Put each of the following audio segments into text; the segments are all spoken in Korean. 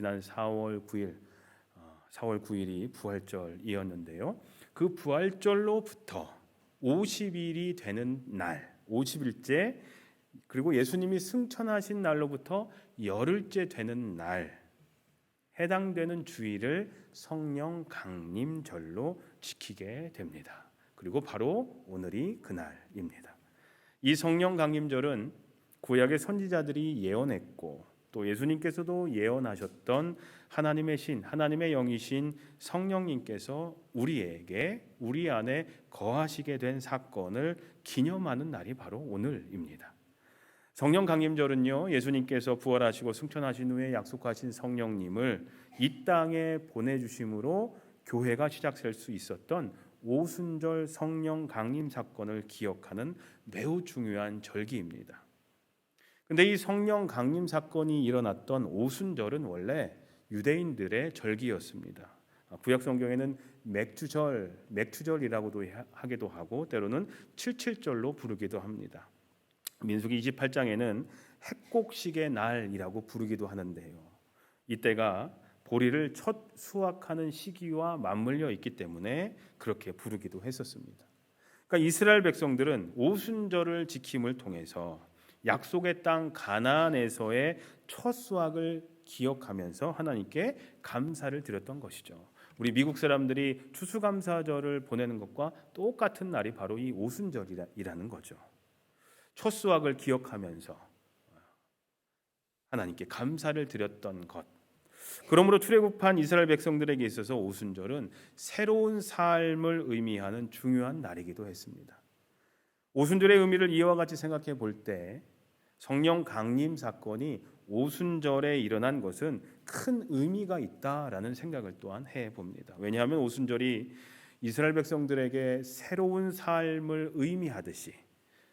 지난 4월 9일이 부활절이었는데요. 그 부활절로부터 50일이 되는 날, 50일째, 그리고 예수님이 승천하신 날로부터 열흘째 되는 날, 해당되는 주일을 성령 강림절로 지키게 됩니다. 그리고 바로 오늘이 그날입니다. 이 성령 강림절은 구약의 선지자들이 예언했고 또 예수님께서도 예언하셨던 하나님의 신, 하나님의 영이신 성령님께서 우리 안에 거하시게 된 사건을 기념하는 날이 바로 오늘입니다. 성령 강림절은요, 예수님께서 부활하시고 승천하신 후에 약속하신 성령님을 이 땅에 보내주심으로 교회가 시작될 수 있었던 오순절 성령 강림 사건을 기억하는 매우 중요한 절기입니다. 근데 이 성령 강림 사건이 일어났던 오순절은 원래 유대인들의 절기였습니다. 구약 성경에는 맥추절이라고도 하기도 하고 때로는 칠칠절로 부르기도 합니다. 민수기 28장에는 핵곡식의 날이라고 부르기도 하는데요. 이때가 보리를 첫 수확하는 시기와 맞물려 있기 때문에 그렇게 부르기도 했었습니다. 그러니까 이스라엘 백성들은 오순절을 지킴을 통해서 약속의 땅 가나안에서의 첫 수확을 기억하면서 하나님께 감사를 드렸던 것이죠. 우리 미국 사람들이 추수감사절을 보내는 것과 똑같은 날이 바로 이 오순절이라는 거죠. 첫 수확을 기억하면서 하나님께 감사를 드렸던 것. 그러므로 출애굽한 이스라엘 백성들에게 있어서 오순절은 새로운 삶을 의미하는 중요한 날이기도 했습니다. 오순절의 의미를 이와 같이 생각해 볼 때 성령 강림 사건이 오순절에 일어난 것은 큰 의미가 있다라는 생각을 또한 해봅니다. 왜냐하면 오순절이 이스라엘 백성들에게 새로운 삶을 의미하듯이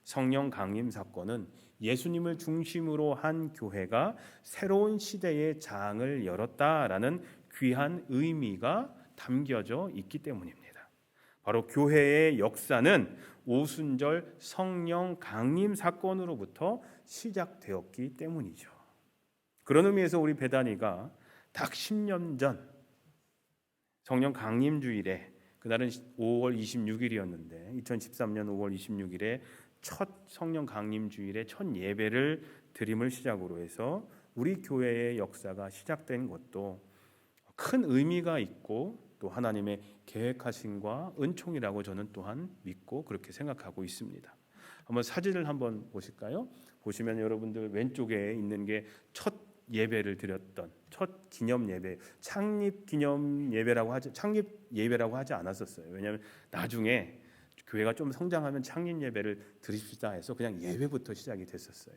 성령 강림 사건은 예수님을 중심으로 한 교회가 새로운 시대의 장을 열었다라는 귀한 의미가 담겨져 있기 때문입니다. 바로 교회의 역사는 오순절 성령 강림 사건으로부터 시작되었기 때문이죠. 그런 의미에서 우리 베다니가 딱 10년 전 성령 강림 주일에, 그날은 5월 26일이었는데 2013년 5월 26일에 첫 성령 강림 주일에 첫 예배를 드림을 시작으로 해서 우리 교회의 역사가 시작된 것도 큰 의미가 있고 또 하나님의 계획하심과 은총이라고 저는 또한 믿고 그렇게 생각하고 있습니다. 한번 사진을 한번 보실까요? 보시면 여러분들 왼쪽에 있는 게 첫 예배를 드렸던 첫 기념 예배, 창립 예배라고 하지 않았었어요. 왜냐하면 나중에 교회가 좀 성장하면 창립 예배를 드립시다 해서 그냥 예배부터 시작이 됐었어요.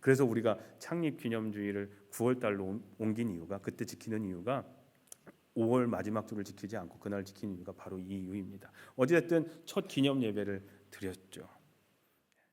그래서 우리가 창립 기념주일을 9월 달로 옮긴 이유가, 그때 지키는 이유가 5월 마지막 주를 지키지 않고 그날 지키는 이유가 바로 이 이유입니다. 어찌됐든 첫 기념 예배를 드렸죠.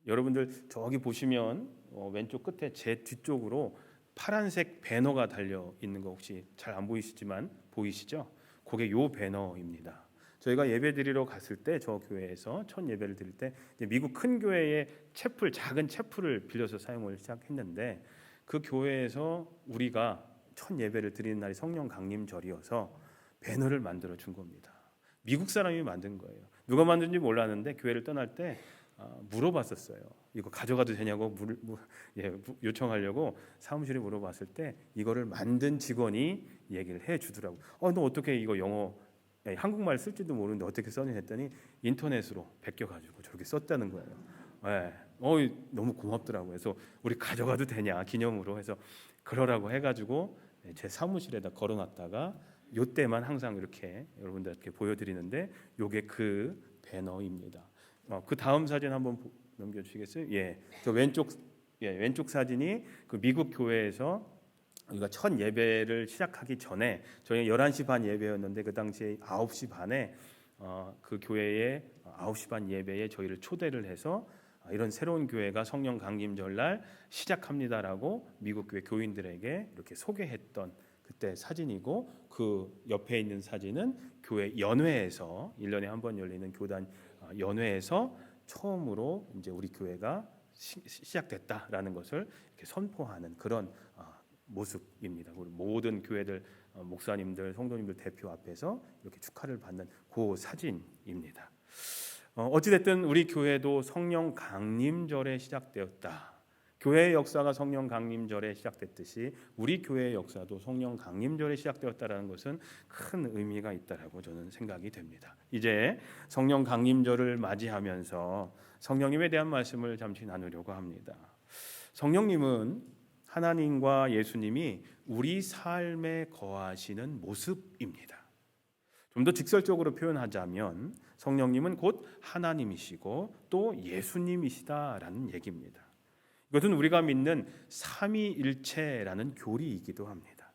여러분들 저기 보시면 왼쪽 끝에 제 뒤쪽으로 파란색 배너가 달려 있는 거 혹시 잘 안 보이시지만 보이시죠? 그게 요 배너입니다. 저희가 예배 드리러 갔을 때 저 교회에서 첫 예배를 드릴 때 미국 큰 교회의 작은 채플을 빌려서 사용을 시작했는데 그 교회에서 우리가 첫 예배를 드리는 날이 성령 강림절이어서 배너를 만들어 준 겁니다. 미국 사람이 만든 거예요. 누가 만든지 몰랐는데 교회를 떠날 때 물어봤었어요. 이거 가져가도 되냐고 요청하려고 사무실에 물어봤을 때 이거를 만든 직원이 얘기를 해주더라고요. 너 어떻게 이거 한국말 쓸지도 모르는데 어떻게 써니 했더니 인터넷으로 베껴가지고 저렇게 썼다는 거예요. 너무 고맙더라고요. 그래서 우리 가져가도 되냐 기념으로 해서 그러라고 해가지고 제 사무실에다 걸어놨다가 요때만 항상 이렇게 여러분들께 보여드리는데 요게 그 배너입니다. 그 다음 사진 한번 넘겨주시겠어요? 저 왼쪽 사진이 그 미국 교회에서 우리가 첫 예배를 시작하기 전에 저희 11시 반 예배였는데 그 당시에 9시 반에 그 교회에 9시 반 예배에 저희를 초대를 해서 이런 새로운 교회가 성령 강림절 날 시작합니다라고 미국 교회 교인들에게 이렇게 소개했던 그때 사진이고, 그 옆에 있는 사진은 교회 연회에서 1년에 한 번 열리는 교단 연회에서 처음으로 이제 우리 교회가 시작됐다라는 것을 이렇게 선포하는 그런 모습입니다. 우리 모든 교회들 목사님들, 성도님들 대표 앞에서 이렇게 축하를 받는 그 사진입니다. 어찌됐든 우리 교회도 성령 강림절에 시작되었다. 교회의 역사가 성령 강림절에 시작됐듯이 우리 교회의 역사도 성령 강림절에 시작되었다라는 것은 큰 의미가 있다라고 저는 생각이 됩니다. 이제 성령 강림절을 맞이하면서 성령님에 대한 말씀을 잠시 나누려고 합니다. 성령님은 하나님과 예수님이 우리 삶에 거하시는 모습입니다. 좀 더 직설적으로 표현하자면 성령님은 곧 하나님이시고 또 예수님이시다라는 얘기입니다. 이것은 우리가 믿는 삼위일체라는 교리이기도 합니다.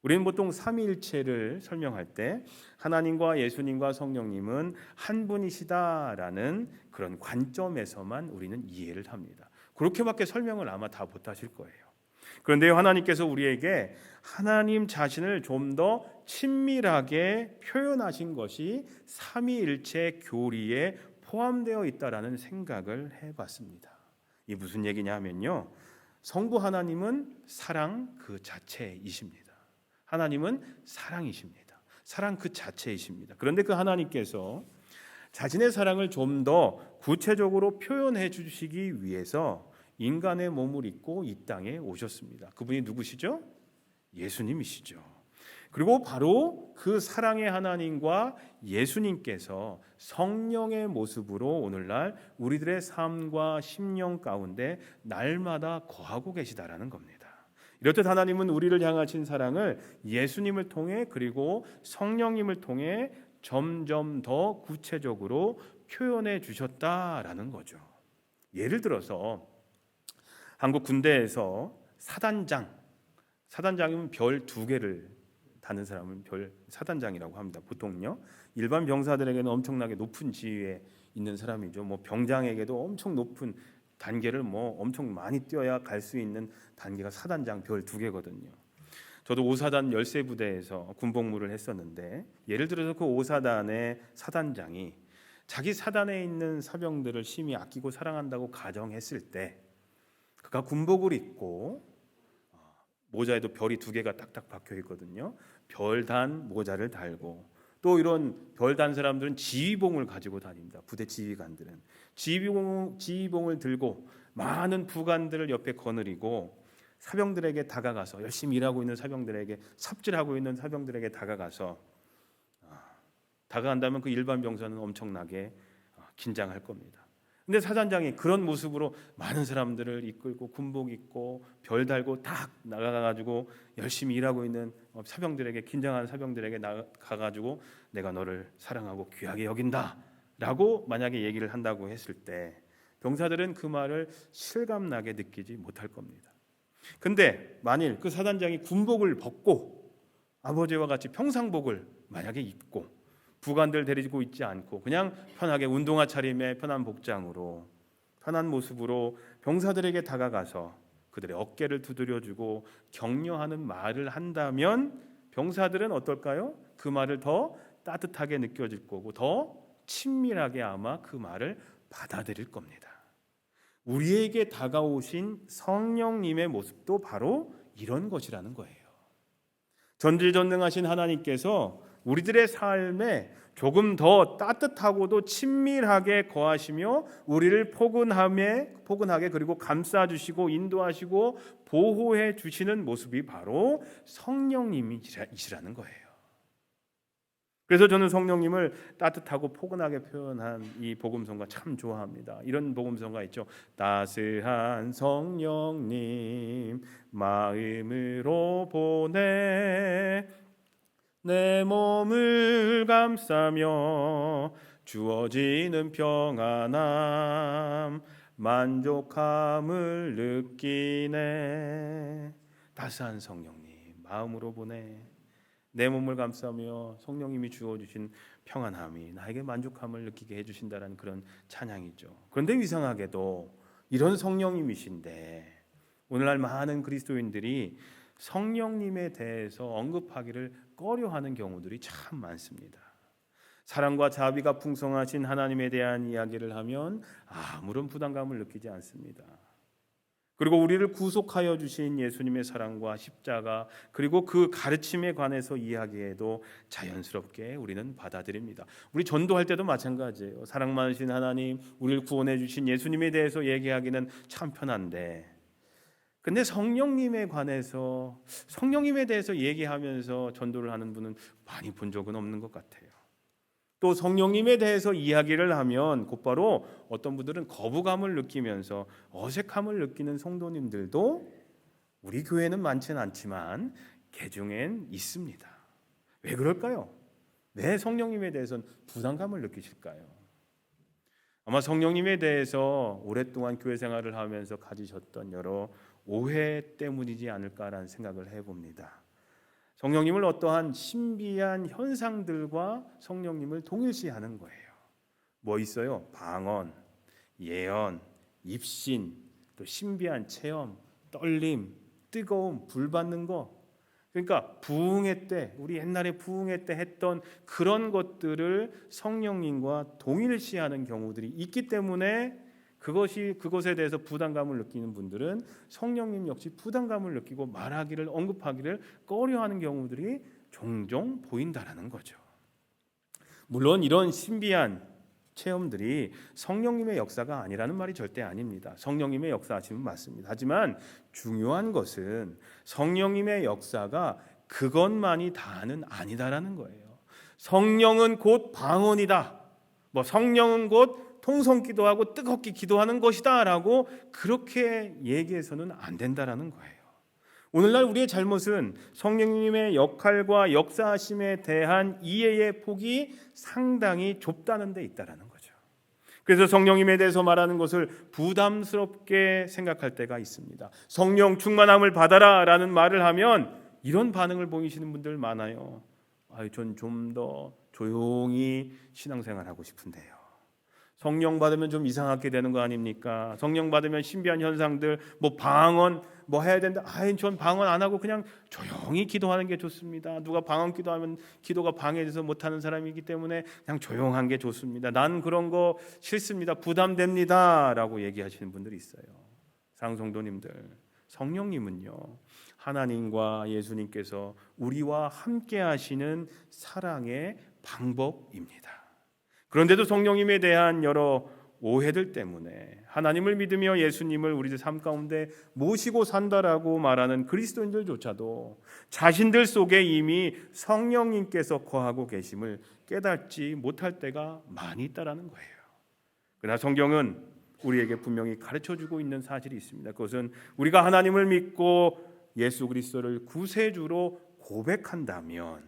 우리는 보통 삼위일체를 설명할 때 하나님과 예수님과 성령님은 한 분이시다라는 그런 관점에서만 우리는 이해를 합니다. 그렇게밖에 설명을 아마 다 못하실 거예요. 그런데 하나님께서 우리에게 하나님 자신을 좀 더 친밀하게 표현하신 것이 삼위일체 교리에 포함되어 있다라는 생각을 해봤습니다. 이 무슨 얘기냐 하면요, 성부 하나님은 사랑 그 자체이십니다. 하나님은 사랑이십니다. 사랑 그 자체이십니다. 그런데 그 하나님께서 자신의 사랑을 좀 더 구체적으로 표현해 주시기 위해서 인간의 몸을 입고 이 땅에 오셨습니다. 그분이 누구시죠? 예수님이시죠. 그리고 바로 그 사랑의 하나님과 예수님께서 성령의 모습으로 오늘날 우리들의 삶과 심령 가운데 날마다 거하고 계시다라는 겁니다. 이렇듯 하나님은 우리를 향하신 사랑을 예수님을 통해 그리고 성령님을 통해 점점 더 구체적으로 표현해 주셨다라는 거죠. 예를 들어서 한국 군대에서 사단장이면 별 2개를 다는 사람은 별 사단장이라고 합니다. 보통요. 일반 병사들에게는 엄청나게 높은 지위에 있는 사람이죠. 병장에게도 엄청 높은 단계를 엄청 많이 뛰어야 갈 수 있는 단계가 사단장 별 2개거든요. 저도 5사단 열세부대에서 군복무를 했었는데 예를 들어서 그 5사단의 사단장이 자기 사단에 있는 사병들을 심히 아끼고 사랑한다고 가정했을 때 그가 군복을 입고 모자에도 별이 2개가 딱딱 박혀 있거든요. 별단 모자를 달고 또 이런 별단 사람들은 지휘봉을 가지고 다닙니다. 부대 지휘관들은 지휘봉을 들고 많은 부관들을 옆에 거느리고 사병들에게 다가가서 열심히 일하고 있는 사병들에게 삽질하고 있는 사병들에게 다가간다면 그 일반 병사는 엄청나게 긴장할 겁니다. 근데 사단장이 그런 모습으로 많은 사람들을 이끌고 군복 입고 별 달고 딱 나가가지고 열심히 일하고 있는 사병들에게 긴장한 사병들에게 나가가지고 내가 너를 사랑하고 귀하게 여긴다라고 만약에 얘기를 한다고 했을 때 병사들은 그 말을 실감나게 느끼지 못할 겁니다. 근데 만일 그 사단장이 군복을 벗고 아버지와 같이 평상복을 만약에 입고 부관들 데리고 있지 않고 그냥 편하게 운동화 차림에 편한 복장으로 편한 모습으로 병사들에게 다가가서 그들의 어깨를 두드려주고 격려하는 말을 한다면 병사들은 어떨까요? 그 말을 더 따뜻하게 느껴질 거고 더 친밀하게 아마 그 말을 받아들일 겁니다. 우리에게 다가오신 성령님의 모습도 바로 이런 것이라는 거예요. 전지전능하신 하나님께서 우리들의 삶에 조금 더 따뜻하고도 친밀하게 거하시며 우리를 포근하게 그리고 감싸주시고 인도하시고 보호해 주시는 모습이 바로 성령님이시라는 거예요. 그래서 저는 성령님을 따뜻하고 포근하게 표현한 이 복음성가 참 좋아합니다. 이런 복음성가 있죠. 따스한 성령님 마음으로 보내 내 몸을 감싸며 주어지는 평안함 만족함을 느끼네. 따스한 성령님 마음으로 보내 내 몸을 감싸며 성령님이 주어주신 평안함이 나에게 만족함을 느끼게 해주신다는 그런 찬양이죠. 그런데 이상하게도 이런 성령님이신데 오늘날 많은 그리스도인들이 성령님에 대해서 언급하기를 꺼려하는 경우들이 참 많습니다. 사랑과 자비가 풍성하신 하나님에 대한 이야기를 하면 아무런 부담감을 느끼지 않습니다. 그리고 우리를 구속하여 주신 예수님의 사랑과 십자가, 그리고 그 가르침에 관해서 이야기해도 자연스럽게 우리는 받아들입니다. 우리 전도할 때도 마찬가지예요. 사랑 많으신 하나님, 우리를 구원해 주신 예수님에 대해서 얘기하기는 참 편한데, 근데 성령님에 관해서, 성령님에 대해서 얘기하면서 전도를 하는 분은 많이 본 적은 없는 것 같아요. 또 성령님에 대해서 이야기를 하면 곧바로 어떤 분들은 거부감을 느끼면서 어색함을 느끼는 성도님들도 우리 교회는 많지는 않지만 개중엔 있습니다. 왜 그럴까요? 왜 성령님에 대해서는 부담감을 느끼실까요? 아마 성령님에 대해서 오랫동안 교회 생활을 하면서 가지셨던 여러 오해 때문이지 않을까라는 생각을 해봅니다. 성령님을 어떠한 신비한 현상들과 성령님을 동일시하는 거예요. 뭐 있어요? 방언, 예언, 입신, 또 신비한 체험, 떨림, 뜨거움, 불 받는 거. 그러니까 부흥회 때, 우리 옛날에 부흥회 때 했던 그런 것들을 성령님과 동일시하는 경우들이 있기 때문에 그것에 대해서 부담감을 느끼는 분들은 성령님 역시 부담감을 느끼고 말하기를, 언급하기를 꺼려하는 경우들이 종종 보인다라는 거죠. 물론 이런 신비한 체험들이 성령님의 역사가 아니라는 말이 절대 아닙니다. 성령님의 역사하심은 맞습니다. 하지만 중요한 것은 성령님의 역사가 그것만이 다는 아니다라는 거예요. 성령은 곧 방언이다. 성령은 곧 통성기도하고 뜨겁게 기도하는 것이다 라고 그렇게 얘기해서는 안 된다라는 거예요. 오늘날 우리의 잘못은 성령님의 역할과 역사하심에 대한 이해의 폭이 상당히 좁다는 데 있다라는 거죠. 그래서 성령님에 대해서 말하는 것을 부담스럽게 생각할 때가 있습니다. 성령 충만함을 받아라 라는 말을 하면 이런 반응을 보이시는 분들 많아요. 전 좀 더 조용히 신앙생활하고 싶은데요. 성령 받으면 좀 이상하게 되는 거 아닙니까? 성령 받으면 신비한 현상들, 방언 해야 된다. 전 방언 안 하고 그냥 조용히 기도하는 게 좋습니다. 누가 방언 기도하면 기도가 방해돼서 못하는 사람이기 때문에 그냥 조용한 게 좋습니다. 난 그런 거 싫습니다. 부담됩니다. 라고 얘기하시는 분들이 있어요. 사랑하는 성도님들, 성령님은요, 하나님과 예수님께서 우리와 함께 하시는 사랑의 방법입니다. 그런데도 성령님에 대한 여러 오해들 때문에 하나님을 믿으며 예수님을 우리들 삶 가운데 모시고 산다라고 말하는 그리스도인들조차도 자신들 속에 이미 성령님께서 거하고 계심을 깨닫지 못할 때가 많이 있다라는 거예요. 그러나 성경은 우리에게 분명히 가르쳐주고 있는 사실이 있습니다. 그것은 우리가 하나님을 믿고 예수 그리스도를 구세주로 고백한다면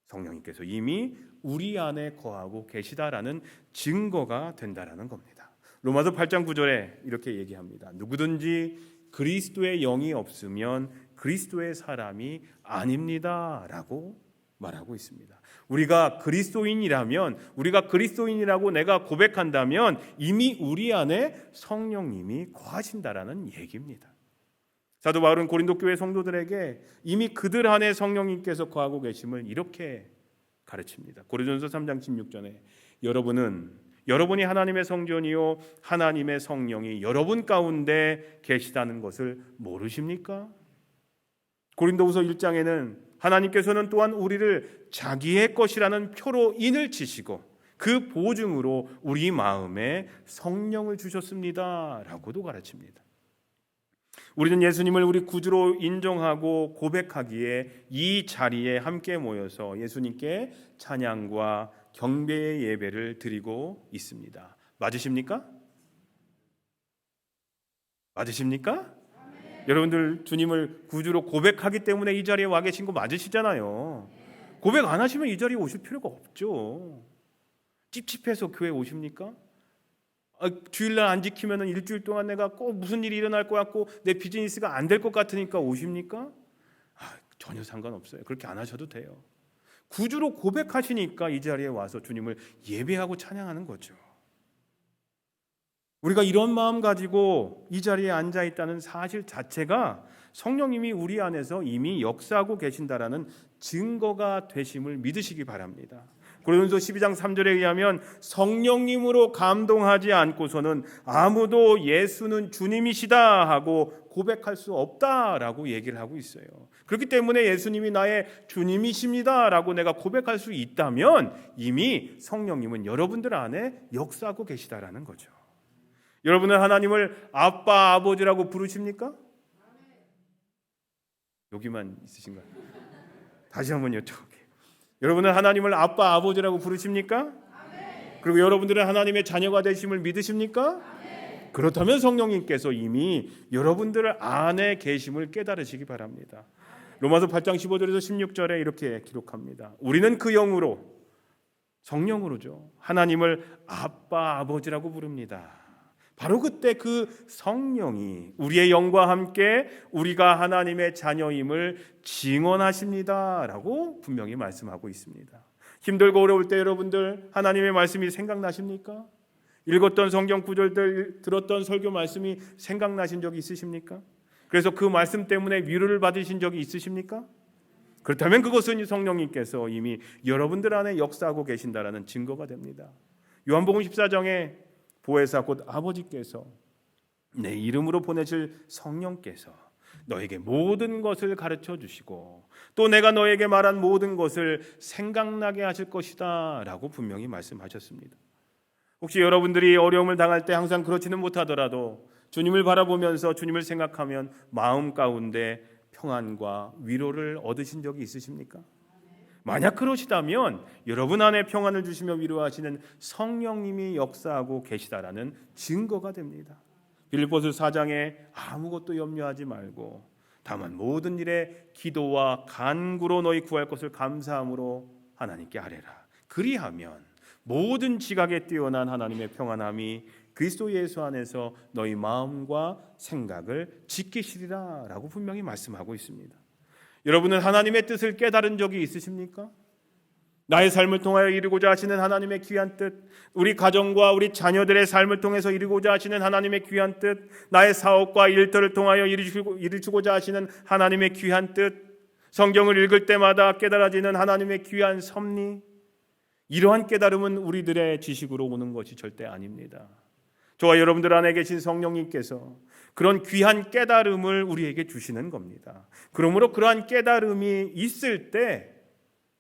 성령님께서 이미 우리 안에 거하고 계시다라는 증거가 된다라는 겁니다. 로마서 8장 9절에 이렇게 얘기합니다. 누구든지 그리스도의 영이 없으면 그리스도의 사람이 아닙니다라고 말하고 있습니다. 우리가 그리스도인이라면, 우리가 그리스도인이라고 내가 고백한다면 이미 우리 안에 성령님이 거하신다라는 얘기입니다. 사도 바울은 고린도 교회 성도들에게 이미 그들 안에 성령님께서 거하고 계심을 이렇게 가르칩니다. 고린도전서 3장 16절에 여러분이 하나님의 성전이요 하나님의 성령이 여러분 가운데 계시다는 것을 모르십니까? 고린도후서 1장에는 하나님께서는 또한 우리를 자기의 것이라는 표로 인을 치시고 그 보증으로 우리 마음에 성령을 주셨습니다 라고도 가르칩니다. 우리는 예수님을 우리 구주로 인정하고 고백하기에 이 자리에 함께 모여서 예수님께 찬양과 경배의 예배를 드리고 있습니다. 맞으십니까? 맞으십니까? 여러분들 주님을 구주로 고백하기 때문에 이 자리에 와 계신 거 맞으시잖아요. 고백 안 하시면 이 자리에 오실 필요가 없죠. 찝찝해서 교회 오십니까? 주일날 안 지키면 일주일 동안 내가 꼭 무슨 일이 일어날 것 같고 내 비즈니스가 안 될 것 같으니까 오십니까? 전혀 상관없어요. 그렇게 안 하셔도 돼요. 구주로 고백하시니까 이 자리에 와서 주님을 예배하고 찬양하는 거죠. 우리가 이런 마음 가지고 이 자리에 앉아 있다는 사실 자체가 성령님이 우리 안에서 이미 역사하고 계신다라는 증거가 되심을 믿으시기 바랍니다. 고린도서 12장 3절에 의하면 성령님으로 감동하지 않고서는 아무도 예수는 주님이시다 하고 고백할 수 없다라고 얘기를 하고 있어요. 그렇기 때문에 예수님이 나의 주님이십니다라고 내가 고백할 수 있다면 이미 성령님은 여러분들 안에 역사하고 계시다라는 거죠. 여러분은 하나님을 아빠, 아버지라고 부르십니까? 여기만 있으신가요? 다시 한번 여쭤볼게요. 여러분은 하나님을 아빠, 아버지라고 부르십니까? 그리고 여러분들은 하나님의 자녀가 되심을 믿으십니까? 그렇다면 성령님께서 이미 여러분들 안에 계심을 깨달으시기 바랍니다. 로마서 8장 15절에서 16절에 이렇게 기록합니다. 우리는 그 영으로, 성령으로죠, 하나님을 아빠, 아버지라고 부릅니다. 바로 그때 그 성령이 우리의 영과 함께 우리가 하나님의 자녀임을 증언하십니다 라고 분명히 말씀하고 있습니다. 힘들고 어려울 때 여러분들 하나님의 말씀이 생각나십니까? 읽었던 성경 구절들, 들었던 설교 말씀이 생각나신 적이 있으십니까? 그래서 그 말씀 때문에 위로를 받으신 적이 있으십니까? 그렇다면 그것은 성령님께서 이미 여러분들 안에 역사하고 계신다라는 증거가 됩니다. 요한복음 14장에 보혜사 곧 아버지께서 내 이름으로 보내실 성령께서 너에게 모든 것을 가르쳐 주시고 또 내가 너에게 말한 모든 것을 생각나게 하실 것이다 라고 분명히 말씀하셨습니다. 혹시 여러분들이 어려움을 당할 때 항상 그렇지는 못하더라도 주님을 바라보면서 주님을 생각하면 마음 가운데 평안과 위로를 얻으신 적이 있으십니까? 만약 그러시다면 여러분 안에 평안을 주시며 위로하시는 성령님이 역사하고 계시다라는 증거가 됩니다. 빌립보서 4장에 아무것도 염려하지 말고 다만 모든 일에 기도와 간구로 너희 구할 것을 감사함으로 하나님께 아뢰라. 그리하면 모든 지각에 뛰어난 하나님의 평안함이 그리스도 예수 안에서 너희 마음과 생각을 지키시리라 라고 분명히 말씀하고 있습니다. 여러분은 하나님의 뜻을 깨달은 적이 있으십니까? 나의 삶을 통하여 이루고자 하시는 하나님의 귀한 뜻, 우리 가정과 우리 자녀들의 삶을 통해서 이루고자 하시는 하나님의 귀한 뜻, 나의 사업과 일터를 통하여 이루고자 하시는 하나님의 귀한 뜻, 성경을 읽을 때마다 깨달아지는 하나님의 귀한 섭리, 이러한 깨달음은 우리들의 지식으로 오는 것이 절대 아닙니다. 저와 여러분들 안에 계신 성령님께서 그런 귀한 깨달음을 우리에게 주시는 겁니다. 그러므로 그러한 깨달음이 있을 때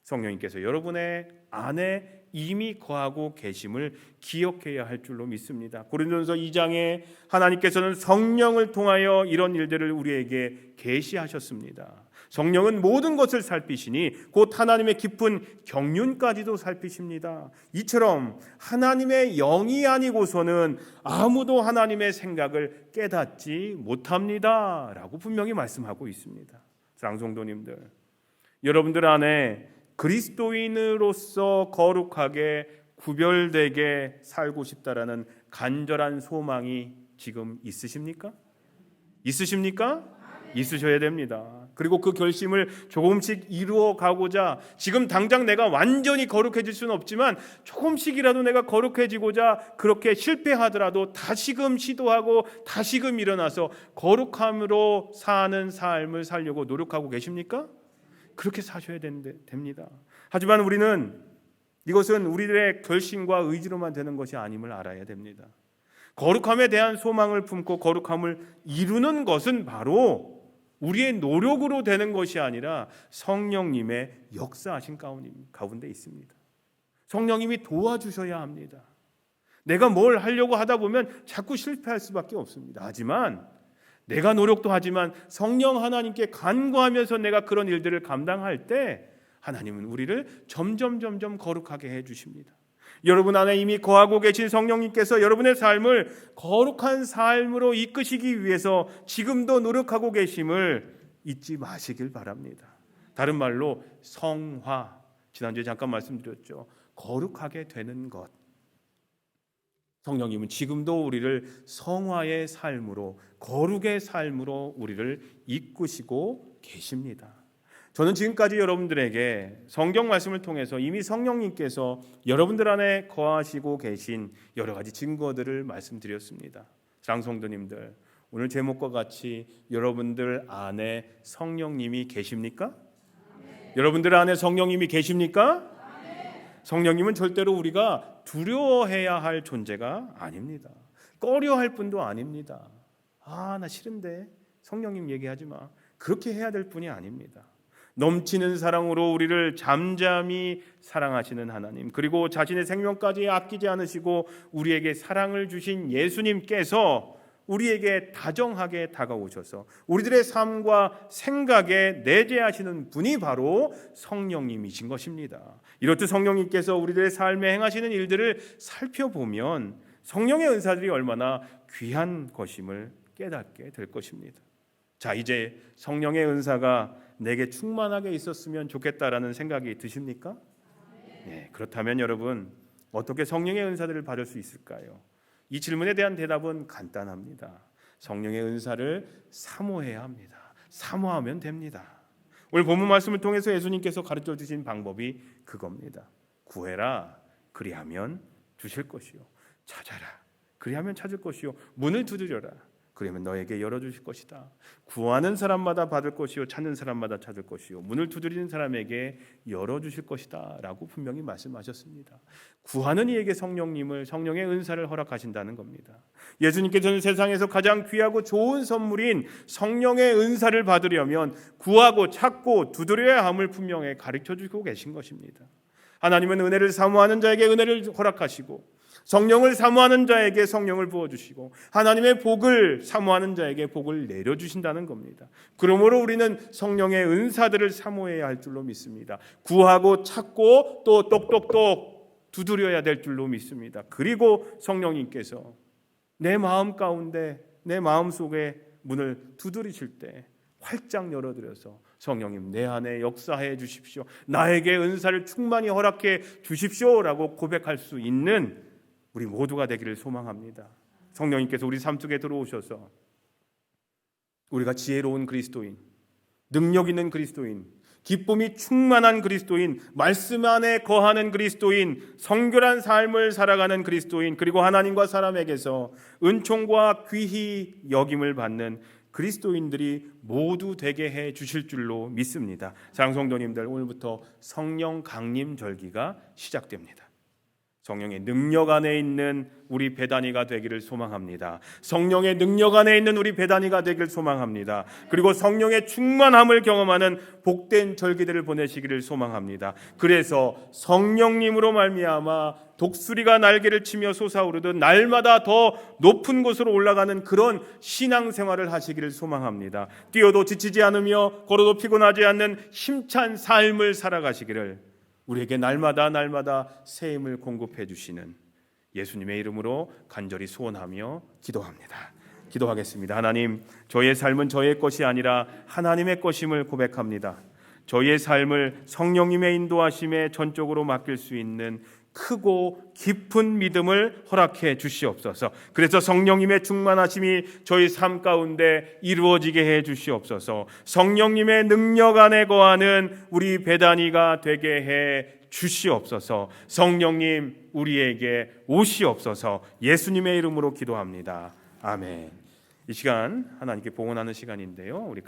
성령님께서 여러분의 안에 이미 거하고 계심을 기억해야 할 줄로 믿습니다. 고린도전서 2장에 하나님께서는 성령을 통하여 이런 일들을 우리에게 계시하셨습니다. 성령은 모든 것을 살피시니 곧 하나님의 깊은 경륜까지도 살피십니다. 이처럼 하나님의 영이 아니고서는 아무도 하나님의 생각을 깨닫지 못합니다 라고 분명히 말씀하고 있습니다. 사랑하는 성도님들, 여러분들 안에 그리스도인으로서 거룩하게 구별되게 살고 싶다라는 간절한 소망이 지금 있으십니까? 있으십니까? 있으셔야 됩니다. 그리고 그 결심을 조금씩 이루어 가고자, 지금 당장 내가 완전히 거룩해질 수는 없지만 조금씩이라도 내가 거룩해지고자 그렇게 실패하더라도 다시금 시도하고 다시금 일어나서 거룩함으로 사는 삶을 살려고 노력하고 계십니까? 그렇게 사셔야 됩니다. 하지만 우리는 이것은 우리들의 결심과 의지로만 되는 것이 아님을 알아야 됩니다. 거룩함에 대한 소망을 품고 거룩함을 이루는 것은 바로 우리의 노력으로 되는 것이 아니라 성령님의 역사하신 가운데 있습니다. 성령님이 도와주셔야 합니다. 내가 뭘 하려고 하다 보면 자꾸 실패할 수밖에 없습니다. 하지만 내가 노력도 하지만 성령 하나님께 간구하면서 내가 그런 일들을 감당할 때 하나님은 우리를 점점 거룩하게 해주십니다. 여러분 안에 이미 거하고 계신 성령님께서 여러분의 삶을 거룩한 삶으로 이끄시기 위해서 지금도 노력하고 계심을 잊지 마시길 바랍니다. 다른 말로 성화, 지난주에 잠깐 말씀드렸죠. 거룩하게 되는 것. 성령님은 지금도 우리를 성화의 삶으로, 거룩의 삶으로 우리를 이끄시고 계십니다. 저는 지금까지 여러분들에게 성경 말씀을 통해서 이미 성령님께서 여러분들 안에 거하시고 계신 여러 가지 증거들을 말씀드렸습니다. 사랑하는 성도님들, 오늘 제목과 같이 여러분들 안에 성령님이 계십니까? 여러분들 안에 성령님이 계십니까? 성령님은 절대로 우리가 두려워해야 할 존재가 아닙니다. 꺼려할 뿐도 아닙니다. 나 싫은데 성령님 얘기하지 마. 그렇게 해야 될 뿐이 아닙니다. 넘치는 사랑으로 우리를 잠잠히 사랑하시는 하나님, 그리고 자신의 생명까지 아끼지 않으시고 우리에게 사랑을 주신 예수님께서 우리에게 다정하게 다가오셔서 우리들의 삶과 생각에 내재하시는 분이 바로 성령님이신 것입니다. 이렇듯 성령님께서 우리들의 삶에 행하시는 일들을 살펴보면 성령의 은사들이 얼마나 귀한 것임을 깨닫게 될 것입니다. 자, 이제 성령의 은사가 내게 충만하게 있었으면 좋겠다라는 생각이 드십니까? 네, 그렇다면 여러분 어떻게 성령의 은사들을 받을 수 있을까요? 이 질문에 대한 대답은 간단합니다. 성령의 은사를 사모해야 합니다. 사모하면 됩니다. 오늘 본문 말씀을 통해서 예수님께서 가르쳐 주신 방법이 그겁니다. 구해라, 그리하면 주실 것이요. 찾아라, 그리하면 찾을 것이요. 문을 두드려라, 그러면 너에게 열어주실 것이다. 구하는 사람마다 받을 것이요, 찾는 사람마다 찾을 것이요, 문을 두드리는 사람에게 열어주실 것이다 라고 분명히 말씀하셨습니다. 구하는 이에게 성령의 은사를 허락하신다는 겁니다. 예수님께서는 세상에서 가장 귀하고 좋은 선물인 성령의 은사를 받으려면 구하고 찾고 두드려야 함을 분명히 가르쳐주고 계신 것입니다. 하나님은 은혜를 사모하는 자에게 은혜를 허락하시고 성령을 사모하는 자에게 성령을 부어주시고 하나님의 복을 사모하는 자에게 복을 내려주신다는 겁니다. 그러므로 우리는 성령의 은사들을 사모해야 할 줄로 믿습니다. 구하고 찾고 또 똑똑똑 두드려야 될 줄로 믿습니다. 그리고 성령님께서 내 마음 가운데 내 마음속에 문을 두드리실 때 활짝 열어드려서 성령님 내 안에 역사해 주십시오, 나에게 은사를 충만히 허락해 주십시오라고 고백할 수 있는 우리 모두가 되기를 소망합니다. 성령님께서 우리 삶 속에 들어오셔서 우리가 지혜로운 그리스도인, 능력 있는 그리스도인, 기쁨이 충만한 그리스도인, 말씀 안에 거하는 그리스도인, 성결한 삶을 살아가는 그리스도인, 그리고 하나님과 사람에게서 은총과 귀히 여김을 받는 그리스도인들이 모두 되게 해 주실 줄로 믿습니다. 사랑하는 성도님들, 오늘부터 성령 강림 절기가 시작됩니다. 성령의 능력 안에 있는 우리 베다니가 되기를 소망합니다. 성령의 능력 안에 있는 우리 베다니가 되기를 소망합니다. 그리고 성령의 충만함을 경험하는 복된 절기들을 보내시기를 소망합니다. 그래서 성령님으로 말미암아 독수리가 날개를 치며 솟아오르듯 날마다 더 높은 곳으로 올라가는 그런 신앙생활을 하시기를 소망합니다. 뛰어도 지치지 않으며 걸어도 피곤하지 않는 힘찬 삶을 살아가시기를 우리에게 날마다 새 힘을 공급해 주시는 예수님의 이름으로 간절히 소원하며 기도합니다. 기도하겠습니다. 하나님, 저의 삶은 저의 것이 아니라 하나님의 것임을 고백합니다. 저의 삶을 성령님의 인도하심에 전적으로 맡길 수 있는 크고 깊은 믿음을 허락해 주시옵소서. 그래서 성령님의 충만하심이 저희 삶 가운데 이루어지게 해 주시옵소서. 성령님의 능력 안에 거하는 우리 베다니가 되게 해 주시옵소서. 성령님 우리에게 오시옵소서. 예수님의 이름으로 기도합니다. 아멘. 이 시간 하나님께 봉헌하는 시간인데요. 우리